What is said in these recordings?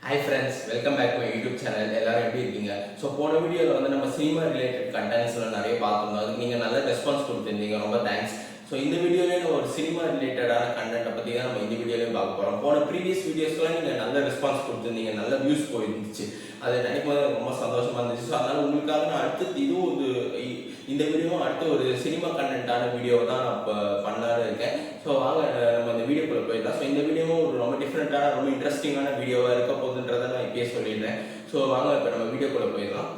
Hi friends, welcome back to my YouTube channel. எல்லாரும் எப்படி இருக்கீங்க? ஸோ போன வீடியோவில் வந்து நம்ம சினிமா ரிலேட்டட் கண்டென்ட்ஸ்லாம் நிறைய பார்த்துருந்தோம். அதுக்கு நீங்கள் நல்ல ரெஸ்பான்ஸ் கொடுத்துருந்தீங்க, ரொம்ப தேங்க்ஸ். ஸோ இந்த வீடியோலேயே நம்ம ஒரு சினிமா ரிலேட்டடான கண்டென்ட்டை பற்றி தான் நம்ம இந்த வீடியோலையும் பார்க்க போகிறோம். போன ப்ரீவியஸ் வீடியோஸ்லாம் நீங்கள் நல்ல ரெஸ்பான்ஸ் கொடுத்துருந்தீங்க, நல்ல வியூஸ் போயிருந்துச்சு. அதை நினைக்கும் போது ரொம்ப சந்தோஷமாக இருந்துச்சு. ஸோ அதனால் உங்களுக்காக நான் அடுத்து இதுவும் இந்த வீடியோவும் அடுத்து ஒரு சினிமா கண்டென்ட்டான வீடியோவை தான் நான் இப்போ பண்ணலான்னு இருக்கேன். ஸோ வாங்க நம்ம இந்த வீடியோக்குள்ளே போயிடலாம். ஸோ இந்த வீடியோவும் ஒரு ரொம்ப டிஃப்ரெண்ட்டான ரொம்ப இன்ட்ரெஸ்டிங்கான வீடியோவாக இருக்க போகுதுன்றதை நான் இப்பயே சொல்லிடுறேன். ஸோ வாங்க இப்போ நம்ம வீடியோக்குள்ளே போயிடலாம்.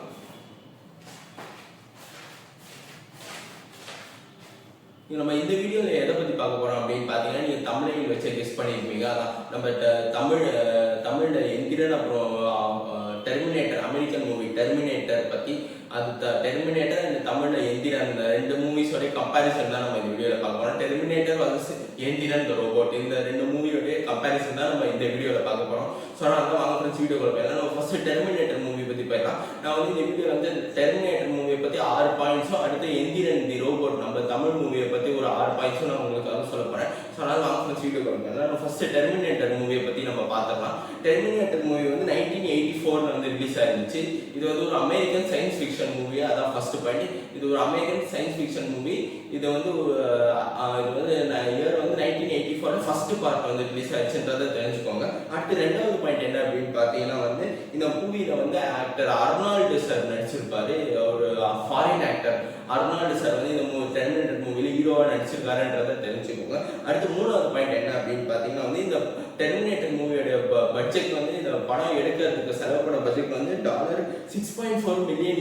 நம்ம இந்த வீடியோவில் எதை பற்றி பார்க்க போகிறோம் அப்படின்னு பார்த்தீங்கன்னா, நீங்கள் தமிழையும் வச்சு கெஸ் பண்ணியிருப்பீங்க. அதான் நம்ம தமிழில் எந்திரன் அப்புறம் டெர்மினேட்டர், அமெரிக்கன் மூவி டெர்மினேட்டர் பற்றி, அது டெர்மினேட்டர் அண்ட் தமிழில் எந்திரன், அந்த ரெண்டு மூவிஸோடைய கம்பேரிசன் தான் நம்ம இந்த வீடியோவில் பார்க்க போகிறோம். டெர்மினேட்டர் வந்து எந்திரன் த ரோபோட், இந்த ரெண்டு மூவியோடைய கம்பேரிசன் தான் நம்ம இந்த வீடியோவில் பார்க்க போகிறோம். ஸோ நான் தான் வாங்க ஃப்ரெண்ட்ஸ் வீடியோக்குள்ள போயிடலாம். நம்ம ஃபர்ஸ்ட் டெர்மினேட்டர் மூவி பற்றி போயிடலாம். நான் வந்து இந்த வீடியோவில் வந்து டெர்மினேட்டர் மூவியை பற்றி 6 பாயிண்ட்ஸும், அடுத்து எந்திரன் தி ரோபோட் நம்ம தமிழ் மூவியை பற்றி ஒரு 6 பாயிண்ட்ஸும் நான் உங்களுக்காக சொல்ல போகிறேன். ஸோ அதனால் வாங்க ஃப்ரெண்ட்ஸ் வீடியோக்குள்ள போயிடலாம். நம்ம ஃபர்ஸ்ட் டெர்மினேட்டர் மூவியை பற்றி நம்ம பார்த்துக்கலாம். டெர்மினேட்டர் மூவி வந்து 1984 வந்து ரிலீஸ் ஆயிருந்துச்சு. இது வந்து ஒரு அமெரிக்கன் சயின்ஸ் ஃபிக்ஷன் மூவி. அதான் ஃபர்ஸ்ட் பாயிண்ட். இது ஒரு அமெரிக்கன் சயின்ஸ் ஃபிக்ஷன் மூவி. இது வந்து இயர் வந்து 1984 ஃபர்ஸ்ட் பார்ட் வந்து ரிலீஸ் ஆயிடுச்சுன்றதை தெரிஞ்சுக்கோங்க. அடுத்து ரெண்டாவது பாயிண்ட் என்ன அப்படின்னு பார்த்தீங்கன்னா, வந்து இந்த மூவியில வந்து ஆக்டர் அர்னால்டு சார் நடிச்சிருப்பாரு. ஒரு ஃபாரின் ஆக்டர் அர்னால்டு சார் வந்து இந்த டெர்மினேட்டர் மூவில ஹீரோவா நடிச்சிருக்காருன்றதை தெரிஞ்சுக்கோங்க. அடுத்து மூணாவது பாயிண்ட் என்ன அப்படின்னு பார்த்தீங்கன்னா, வந்து இந்த டெர்மினேட்டர் மூவியோட பட்ஜெட் வந்து இந்த படம் எடுக்கிறதுக்கு செலவுப்பட பட்ஜெட் வந்து $6.4 மில்லியன்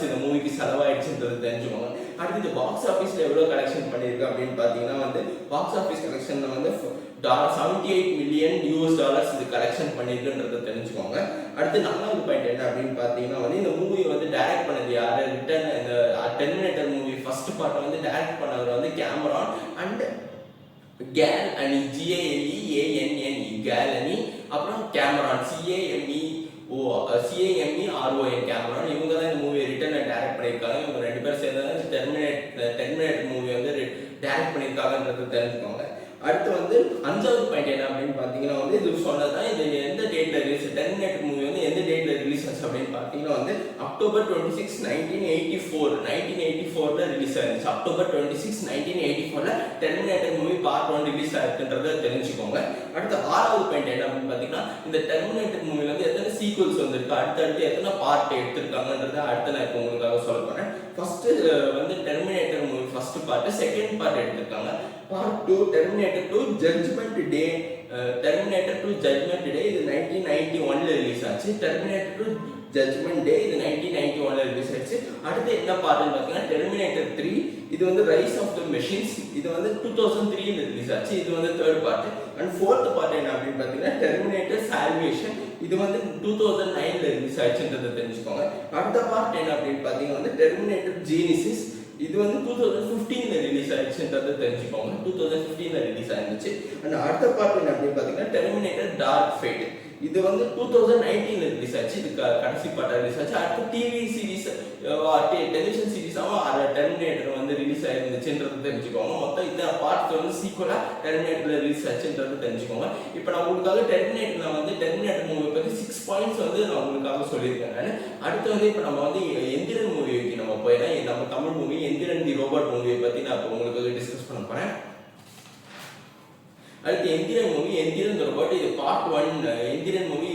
இந்த மூவிக்கு செலவாயிடுச்சுன்றது தெரிஞ்சுக்கோங்க. அடுத்து இந்த பாக்ஸ் ஆஃபீஸ்ல எவ்வளவு கலெக்ஷன் பண்ணிருக்கு அப்படின்னு பார்த்தீங்கன்னா, வந்து பாக்ஸ் ஆஃபீஸ் கலெக்ஷன்ல வந்து $78 மில்லியன் இது கலெக்ஷன் பண்ணிருக்குன்றதை தெரிஞ்சுக்கோங்க. அடுத்து நாலாவது பாயிண்ட் என்ன அப்படின்னு பார்த்தீங்கன்னா, வந்து இந்த மூவியை வந்து டைரக்ட் பண்ணது யாரு, ரிட்டர்ன் இந்த டெர்மினேட்டர் மூவி ஃபர்ஸ்ட் பார்ட்டை வந்து டைரக்ட் பண்ணவர் வந்து கேமரான் அண்ட் கேலனி, GALEANNE கேலனி, அப்புறம் கேமரான் CAMERON கேமரான். இவங்க தான் இந்த மூவியை ரிட்டர்ன் டைரக்ட் பண்ணியிருக்காங்க. இவங்க ரெண்டு பேரும் சேர்ந்து டெர்மினேட்டர் மூவி வந்து டைரக்ட் பண்ணியிருக்காங்கன்றது தெரிஞ்சுக்கோங்க. அடுத்து வந்து அஞ்சாவது பாயிண்ட் என்ன அப்படின்னு பார்த்தீங்கன்னா, வந்து இது சொன்னதான் இது எந்த டேட்ல ரிலீஸ், டெர்மினேட்டர் மூவி வந்து எந்த டேட்ல ரிலீஸ் ஆச்சு அப்படின்னு பார்த்தீங்கன்னா, வந்து October 26, 1984 ரிலீஸ் ஆயிருந்துச்சு. October 26, 1984 Terminator movie part 1 release ஆயிருக்குன்றதை தெரிஞ்சுக்கோங்க. அடுத்து ஆறாவது பாயிண்ட் என்ன அப்படின்னு பார்த்தீங்கன்னா, இந்த டெர்மினேட்டர் மூவில வந்து எத்தனை சீக்வல்ஸ் வந்திருக்கு, அடுத்தடுத்து எத்தனை பார்ட் எடுத்திருக்காங்கன்றதை அடுத்து நான் இப்போ உங்களுக்காக சொல்ல போறேன். ஃபர்ஸ்ட் வந்து terminator movie first part, second part எடுத்திருக்காங்க. பார்ட் 2 டெர்மினேட்டர் 2 ஜட்ஜ்மெண்ட் டே, டெர்மினேட்டர் 2 ஜட்ஜ்மெண்ட் டே இது 1991 ரிலீஸ் ஆச்சு. டெர்மினேட்டர் 2 ஜட்ஜ்மெண்ட் டே இது 1991 ரிலீஸ் ஆச்சு. அடுத்து என்ன பார்ட்னு பார்த்தீங்கன்னா, டெர்மினேட்டர் 3 இது வந்து ரைஸ் ஆஃப் தி மெஷின்ஸ், இது வந்து 2003 ரிலீஸ் ஆச்சு. இது வந்து third part. And fourth part என்ன அப்படின்னு பார்த்தீங்கன்னா, டெர்மினேட்டர் சால்வேஷன், இது வந்து 2009 ரிலீஸ் ஆச்சுன்றதை தெரிஞ்சுக்கோங்க. அடுத்த பார்ட் என்ன அப்படின்னு பார்த்தீங்கன்னா, வந்து டெர்மினேட்டர் ஜெனிசிஸ், இது வந்து 2015 ரிலீஸ் ஆயிடுச்சுன்றதை தெரிஞ்சுக்கோங்க. 2015 ரிலீஸ் ஆயிருந்துச்சு. அண்ட் அடுத்த பார்ட் என்ன அப்படின்னு பார்த்தீங்கன்னா, டெர்மினேட்டர் டார்க் ஃபேட், இது வந்து 2019 ரிலீஸ் ஆச்சு. இது கடைசி பார்ட்டா ரிலீஸ் ஆச்சு. அடுத்து டிவி சீரிஸ், டெலிவிஷன் சீரிஸாவும் டெர்மினேட்டர் வந்து ரிலீஸ் ஆயிருந்துச்சுன்றது தெரிஞ்சுக்கோங்க. மொத்தம் இந்த பார்ட்ஸ் வந்து சீக்குவலா டெர்மினேட்டர்ல ரிலீஸ் ஆச்சுன்றது தெரிஞ்சுக்கோங்க. இப்போ நான் உங்களுக்காக டெர்மினேட்டர் மூவி பத்தி 6 பாயிண்ட்ஸ் வந்து நான் உங்களுக்காக சொல்லியிருக்கேன். அடுத்து வந்து இப்போ நம்ம வந்து எந்திரன் மூவிக்கு நம்ம போயிடலாம். நம்ம தமிழ் மூவி எந்திரன் தி ரோபோட் மூவியை பத்தி நான் இப்போ உங்களுக்கு டிஸ்கஸ் பண்ண போறேன். அடுத்து எந்திரன் மூவி எந்திரன் ரோபோட், இது பார்ட் 1 எந்திரன் மூவி.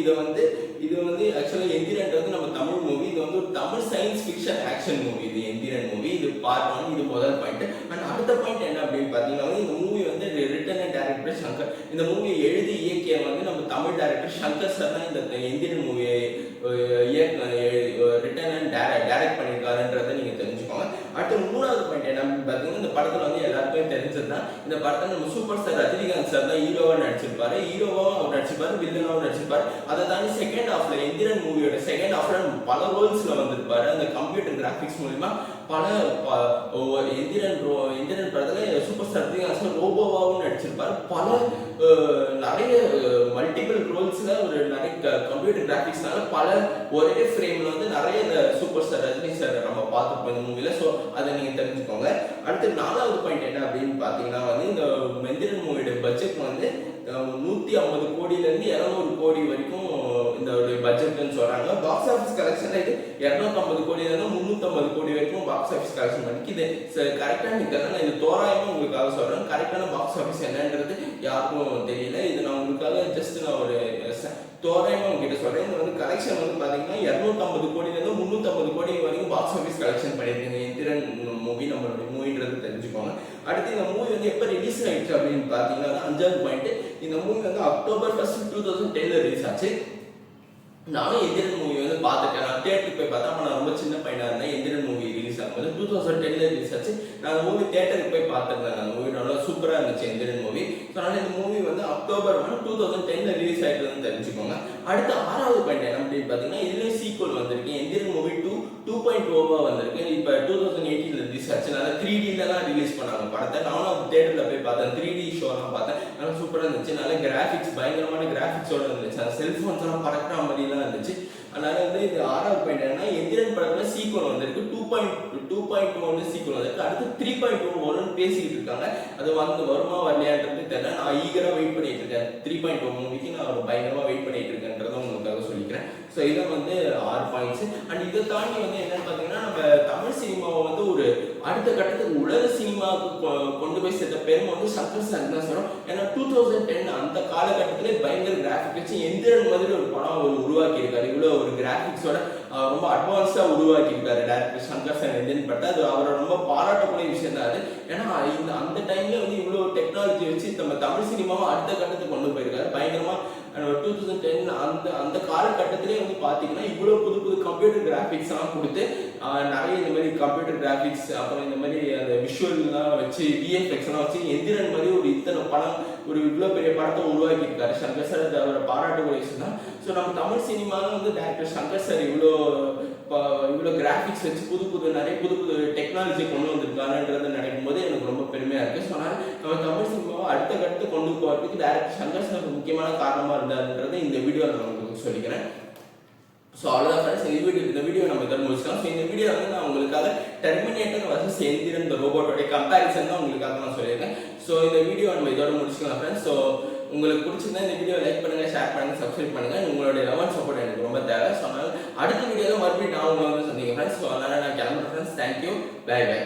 இது வந்து ஆக்சுவலா எந்திரன் வந்து நம்ம தமிழ் மூவி. இது வந்து ஒரு Tamil science fiction action movie. இது எந்திரன் மூவி, இது பார்ட் 1. இது முதல் பாயிண்ட். அண்ட் அடுத்த பாயிண்ட் என்ன அப்படின்னு பார்த்தீங்கன்னா, இந்த மூவி வந்து ரிட்டன் அண்ட் டைரக்டர் சங்கர். இந்த மூவியை எழுதி இயக்கிய வந்து நம்ம தமிழ் டைரக்டர் சங்கர் சார் தான் இந்த எந்திரன் மூவியை ரிட்டன் அண்ட் டைரக்ட் பண்ணியிருக்காருன்றதை நீங்க தெரிஞ்சுக்கோங்க. அடுத்து மூணாவது பாயிண்ட் என்ன அப்படின்னு பார்த்தீங்கன்னா, இந்த படத்துல வந்து எல்லாருக்குமே தெரிஞ்சதுதான், இந்த படத்தை நம்ம சூப்பர் ஸ்டார் ரஜினிகாந்த் சார் தான் ஹீரோவா நடிச்சிருப்பாரு. ஹீரோவாவும் அவர் நடிச்சிருப்பாரு, வில்லனாவும் நடிச்சிருப்பாரு. அதை தாண்டி செகண்ட் ஹாஃப்ல எந்திரன் மூவியோட செகண்ட் ஹாஃப்ல பல ரோல்ஸ்ல வந்திருப்பாரு. அந்த கம்ப்யூட்டர் கிராபிக்ஸ் மூலமா பல எந்திரன் படத்துல சூப்பர் ஸ்டார் ரஜினிகாந்த் சார் ரோபோவாவும் நடிச்சிருப்பாரு. பல நிறைய மல்டிபிள் ரோல்ஸ்ல ஒரு நிறைய கம்ப்யூட்டர் கிராபிக்ஸ்னால பல ஒரே ஃப்ரேம்ல வந்து நிறைய சூப்பர் ஸ்டார் ரஜினி சார் நம்ம பார்த்துருப்போம் இந்த மூவில. ஸோ அதை நீங்க தெரிஞ்சுக்கோங்க. அடுத்து நாலாவது பாயிண்ட் என்ன அப்படின்னு பாத்தீங்கன்னா, வந்து இந்த எந்திரன் மூவியோட பட்ஜெட் வந்து 150 கோடியில இருந்து 200 கோடி வரைக்கும் இந்த ஒரு பட்ஜெட்னு சொல்றாங்க. பாக்ஸ் ஆஃபீஸ் கலெக்ஷன் இது 250 கோடி 350 கோடி வரைக்கும் பாக்ஸ் ஆஃபீஸ் கலெக்ஷன் பண்ணிக்கு. இது கரெக்டான இதெல்லாம் இது தோராயமா உங்களுக்காக சொல்றேன். கரெக்டான பாக்ஸ் ஆஃபீஸ் என்னன்றது யாருக்கும் தெரியல. இது நான் உங்களுக்காக ஜஸ்ட் நான் ஒரு தோராயமா உங்ககிட்ட சொல்றேன். இது வந்து கலெக்ஷன் வந்து பாத்தீங்கன்னா 250 கோடி 350 கோடி வரைக்கும் பாக்ஸ் ஆஃபீஸ் கலெக்ஷன் பண்ணிருக்கீங்க. எந்திரன் மூவி நம்மளுடைய மூவின்றது தெரிஞ்சுக்கோங்க. அடுத்து இந்த மூவி வந்து எப்ப ரிலீஸ் ஆயிடுச்சு அப்படின்னு பாத்தீங்கன்னா 5வது பாயிண்ட், இந்த மூவி வந்து October 1, 2010 ரிலீஸ் ஆச்சு. நானும் எந்திரன் மூவி வந்து பார்த்துட்டேன். நான் தியேட்டருக்கு போய் பார்த்தேன். நான் ரொம்ப சின்ன பையனா இருந்தேன். எந்திரன் மூவி ரிலீஸ் ஆகும்போது 2010 ரிலீஸ் ஆச்சு. நான் மூவி தியேட்டருக்கு போய் பார்த்துருந்தேன். அந்த மூவி நல்லா சூப்பராக இருந்துச்சு எந்திரன் மூவி. ஸோ அதனால இந்த மூவி வந்து October 1, 2010 ரிலீஸ் ஆயிட்டுன்னு தெரிஞ்சுக்கோங்க. அடுத்த 6வது பாயிண்ட் என்ன அப்படின்னு பார்த்தீங்கன்னா இதுலேயும் சீக்வல் வந்திருக்கு. எந்திரன் மூவி 2.0 வந்திருக்கு. இப்போ 2018 ரிலீஸ் ஆச்சு. நல்லா 3Dலாம் ரிலீஸ் பண்ணாங்க படத்தை. நானும் அந்த தியேட்டரில் போய் பார்த்தேன். 3D ஷோலாம் பார்த்தேன். நல்லா சூப்பராக இருந்துச்சு. நல்ல கிராஃபிக்ஸ் பயங்கரமான கிராஃபிக்ஸோட இருந்துச்சு. அந்த செல்ஃபோன்ஸ் எல்லாம் பறக்கிற மாதிரி இருந்துச்சு. அதனால வந்து இது 6வது பாயிண்ட் என்னன்னா எந்திரன் படத்துல சீக்வல் வந்திருக்கு. 2.1 சீக்வல் வந்திருக்கு. அடுத்து 3.1 வரும்னு பேசிக்கிட்டு இருக்காங்க. அது வந்து வருமா வரலையான்றது தெரியல. நான் ஈகரா வெயிட் பண்ணிட்டு இருக்கேன். 3.1 மூவிக்கு நான் ஒரு பயங்கரமா வெயிட் பண்ணிட்டு இருக்கேன்றதை உங்களுக்காக சொல்லிக்கிறேன். ஸோ இதான் வந்து 6 பாயிண்ட்ஸ். அண்ட் இதை தாண்டி வந்து என்னன்னு பார்த்தீங்கன்னா நம்ம தமிழ் சினிமாவை வந்து ஒரு அடுத்த கட்டத்துக்கு உலக சினிமாவுக்கு கொண்டு போய் சேர்த்த பெருமை வந்து சங்கர் சார் தான் சொல்றோம். ஏன்னா 2010 அந்த காலகட்டத்திலே பயங்கர கிராஃபிக் வச்சு எந்திரன் மாதிரி ஒரு படம் அவர் உருவாக்கி இருக்காரு. இவ்வளவு ஒரு கிராஃபிக்ஸோட ரொம்ப அட்வான்ஸ்டா உருவாக்கி இருக்காரு டைரக்டர் சங்கர் சார் எந்திரன் பட்டு. அது அவரை ரொம்ப பாராட்டக்கூடிய விஷயம் தான் அது. ஏன்னா அந்த டைம்ல வந்து இவ்வளவு டெக்னாலஜி வச்சு நம்ம தமிழ் சினிமாவை அடுத்த கட்டத்துக்கு கொண்டு போயிருக்காரு பயங்கரமா. 2010 அந்த காலகட்டத்திலே வந்து பாத்தீங்கன்னா இவ்வளவு புது புது கம்ப்யூட்டர் கிராபிக்ஸ் எல்லாம் கொடுத்து நிறைய இந்த மாதிரி கம்ப்யூட்டர் கிராபிக்ஸ் அப்புறம் இந்த மாதிரி அந்த விஷுவல் எல்லாம் வச்சு விஎஃப்எக்ஸ் எல்லாம் வச்சு எந்திரன் மாதிரி ஒரு இத்தனை படம் ஒரு இவ்வளவு பெரிய படத்தை உருவாக்கி இருக்காரு சங்கர் சார். அது அவரை பாராட்டுக்கூடிய விஷயம் தான். ஸோ நம்ம தமிழ் சினிமால வந்து டைரக்டர் சங்கர் சார் இவ்வளோ கிராபிக்ஸ் வச்சு நிறைய புது புது டெக்னாலஜி கொண்டு வந்திருக்காருன்றது நினைக்கும் போது எனக்கு ரொம்ப பெருமையா இருக்கு. ஸோ அதனால நம்ம தமிழ் சினிமாவை அடுத்த கட்டத்தை கொண்டு போகிறதுக்கு டைரக்டர் சங்கர் சார் முக்கியமான காரணமா இருந்தாருன்றதை இந்த வீடியோ நான் உங்களுக்கு சொல்லிக்கிறேன். ஸோ அவ்வளோதான் ஃப்ரெண்ட்ஸ், இந்த வீடியோ நம்ம இதை முடிச்சுக்கலாம். ஸோ இந்த வீடியோ வந்து நான் உங்களுக்காக டெர்மினேட்டர் வர்சஸ் எந்திரன் இந்த ரோபோட்டோடைய கம்பேரிசன் தான் உங்களுக்காக நான் சொல்லியிருக்கேன். ஸோ இந்த வீடியோ நம்ம இதோட முடிச்சுக்கலாம் ஃப்ரெண்ட்ஸ். ஸோ உங்களுக்கு பிடிச்சிருந்தா இந்த வீடியோ லைக் பண்ணுங்க, ஷேர் பண்ணுங்க, சப்ஸ்கிரைப் பண்ணுங்க. உங்களுடைய லவ் அண்ட் சப்போர்ட் எனக்கு ரொம்ப தேவை. ஸோ அதனால அடுத்த வீடியோவில் மறுபடியும் நான் உங்களை வந்து சந்திக்கிறேன் ஃப்ரெண்ட்ஸ். ஸோ அதனால நான் கிளம்புறேன் ஃப்ரெண்ட்ஸ். Thank you, by by.